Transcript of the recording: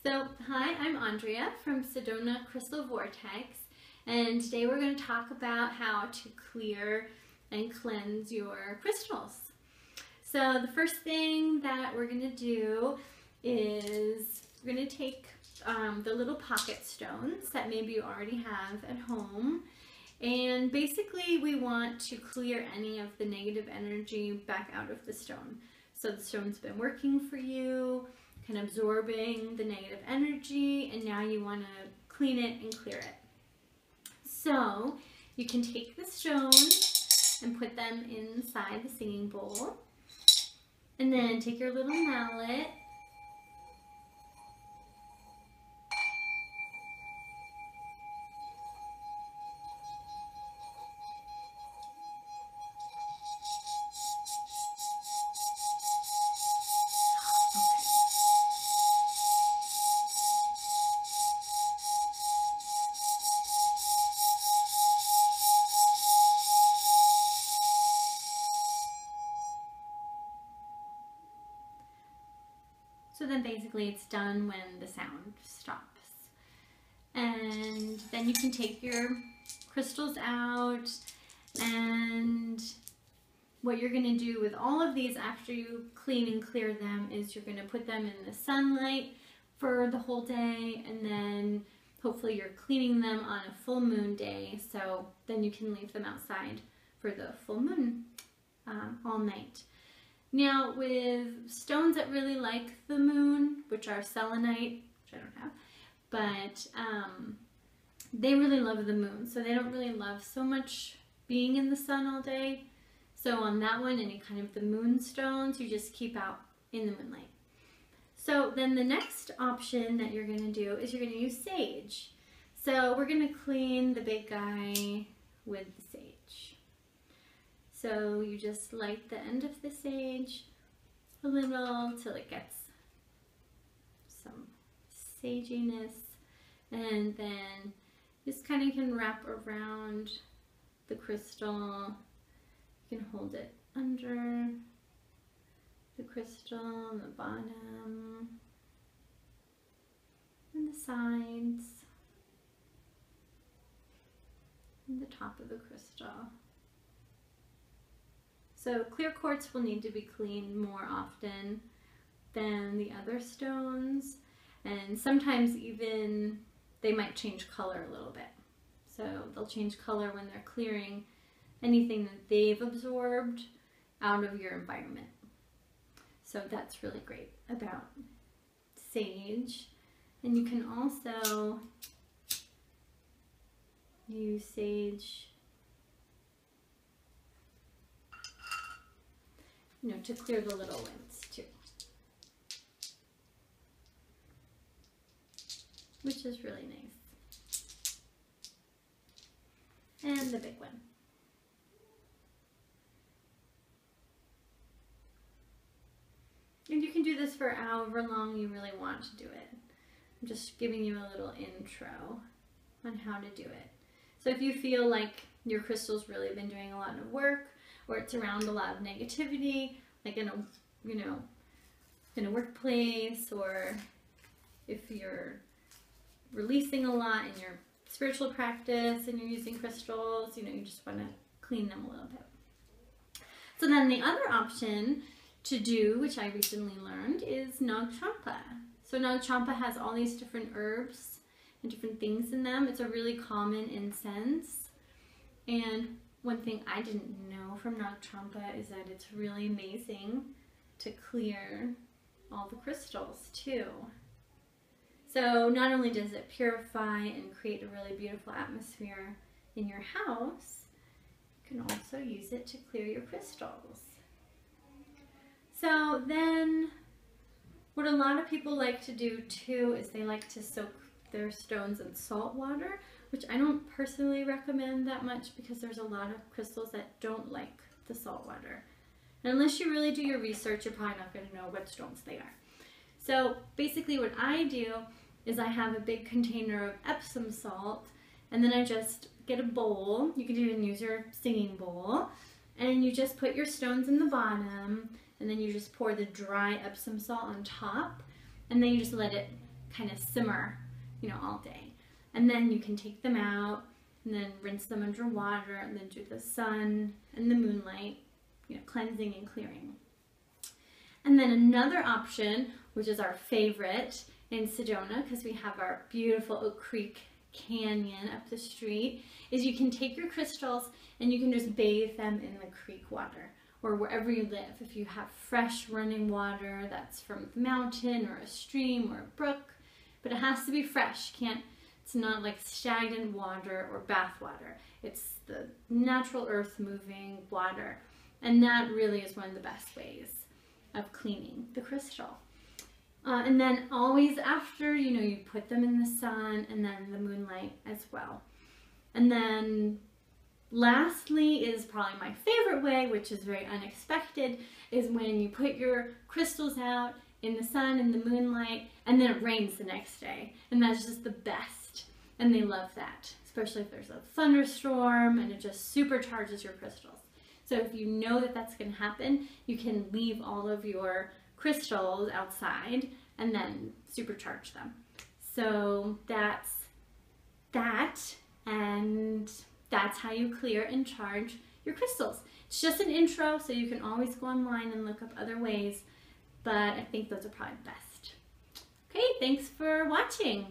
So, hi, I'm Andrea from Sedona Crystal Vortex, and today we're going to talk about how to clear and cleanse your crystals. So the first thing that we're going to do is we're going to take the little pocket stones that maybe you already have at home, and basically we want to clear any of the negative energy back out of the stone. So the stone's been working for you, kind of absorbing the negative energy, and now you want to clean it and clear it. So you can take the stones and put them inside the singing bowl, and then take your little mallet So then basically it's done when the sound stops. And then you can take your crystals out, and what you're going to do with all of these after you clean and clear them is you're going to put them in the sunlight for the whole day, and then hopefully you're cleaning them on a full moon day, so then you can leave them outside for the full moon all night. Now, with stones that really like the moon, which are selenite, which I don't have, but they really love the moon, so they don't really love so much being in the sun all day. So on that one, any kind of the moon stones, you just keep out in the moonlight. So then the next option that you're going to do is you're going to use sage. So we're going to clean the big guy with the sage. So you just light the end of the sage a little till it gets some saginess, and then just kind of can wrap around the crystal. You can hold it under the crystal on the bottom and the sides and the top of the crystal. So clear quartz will need to be cleaned more often than the other stones, and sometimes even they might change color a little bit. So they'll change color when they're clearing anything that they've absorbed out of your environment. So that's really great about sage. And you can also use sage, to clear the little ones too, which is really nice. And the big one. And you can do this for however long you really want to do it. I'm just giving you a little intro on how to do it. So if you feel like your crystal's really been doing a lot of work, or it's around a lot of negativity, like in a workplace, or if you're releasing a lot in your spiritual practice and you're using crystals, you just want to clean them a little bit. So then the other option to do, which I recently learned, is Nag Champa. So Nag Champa has all these different herbs and different things in them. It's a really common incense, and one thing I didn't know from Nag Champa is that it's really amazing to clear all the crystals too. So not only does it purify and create a really beautiful atmosphere in your house, you can also use it to clear your crystals. So then what a lot of people like to do too is they like to soak their stones in salt water, which I don't personally recommend that much because there's a lot of crystals that don't like the salt water. And unless you really do your research, you're probably not going to know what stones they are. So basically what I do is I have a big container of epsom salt, and then I just get a bowl. You can even use your singing bowl, and you just put your stones in the bottom, and then you just pour the dry epsom salt on top, and then you just let it kind of simmer, you know, all day. And then you can take them out and then rinse them under water and then do the sun and the moonlight, you know, cleansing and clearing. And then another option, which is our favorite in Sedona, because we have our beautiful Oak Creek Canyon up the street, is you can take your crystals and you can just bathe them in the creek water or wherever you live. If you have fresh running water that's from the mountain or a stream or a brook, but it has to be fresh. It's not like stagnant water or bath water. It's the natural earth moving water. And that really is one of the best ways of cleaning the crystal. And then always after, you know, you put them in the sun and then the moonlight as well. And then lastly is probably my favorite way, which is very unexpected, is when you put your crystals out in the sun and the moonlight and then it rains the next day. And that's just the best. And they love that, especially if there's a thunderstorm and it just supercharges your crystals. So if you know that that's going to happen, you can leave all of your crystals outside and then supercharge them. So that's that, and that's how you clear and charge your crystals. It's just an intro, so you can always go online and look up other ways, but I think those are probably best. Okay, thanks for watching.